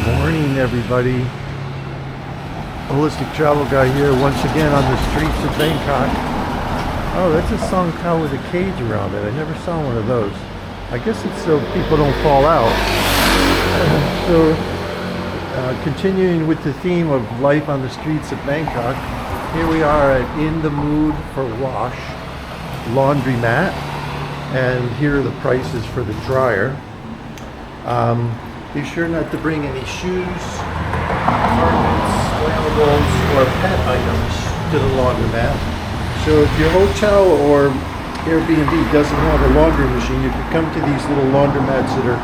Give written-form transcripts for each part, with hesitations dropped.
Morning, everybody. Holistic travel guy here once again on the streets of Bangkok. Oh, that's a song cow with a cage around it. I never saw one of those. I guess it's so people don't fall out. Continuing with the theme of life on the streets of Bangkok, here we are at In the Mood for Wash laundromat, and here are the prices for the dryer. Be sure not to bring any shoes, garments, flammables, or pet items to the laundromat. So if your hotel or Airbnb doesn't have a laundry machine, you can come to these little laundromats that are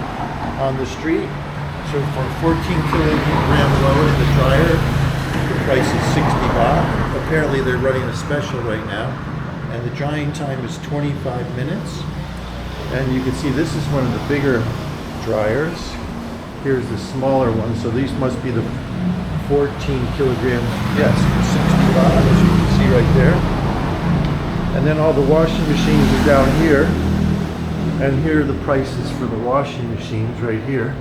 on the street. So for 14 kilogram load in the dryer, the price is 60 baht. Apparently they're running a special right now, and the drying time is 25 minutes. And you can see this is one of the bigger dryers. Here's the smaller one, so these must be the 14 kilogram, yes, 60 baht, as you can see right there. And then all the washing machines are down here, and here are the prices for the washing machines right here.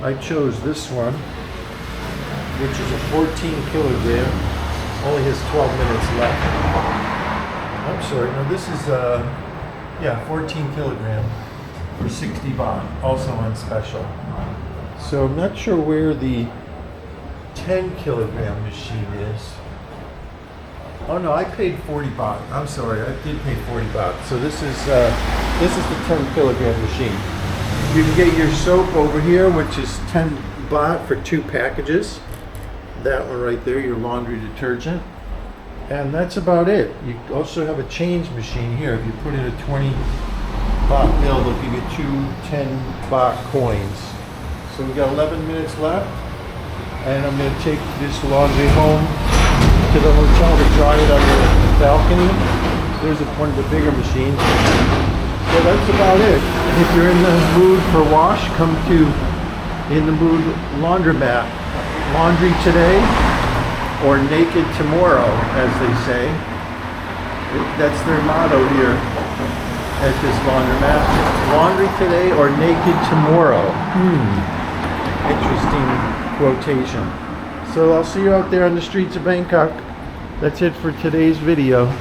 I chose this one, which is a 14 kilogram, only has 12 minutes left. I'm sorry, no, this is 14 kilogram for 60 baht, also on special. So I'm not sure where the 10 kilogram machine is. Oh no, I paid 40 baht. I'm sorry, I did pay 40 baht. So this is the 10 kilogram machine. You can get your soap over here, which is 10 baht for 2 packages. That one right there, your laundry detergent. And that's about it. You also have a change machine here. If you put in a 20 baht bill, they'll give you 2 10 baht coins. So we got 11 minutes left, and I'm going to take this laundry home to the hotel to dry it on the balcony. There's one of the bigger machines. So that's about it. If you're in the mood for wash, come to In the Mood Laundromat. Laundry today or naked tomorrow, as they say. That's their motto here at this laundromat. Laundry today or naked tomorrow. Interesting quotation. So I'll see you out there on the streets of Bangkok. That's it for today's video.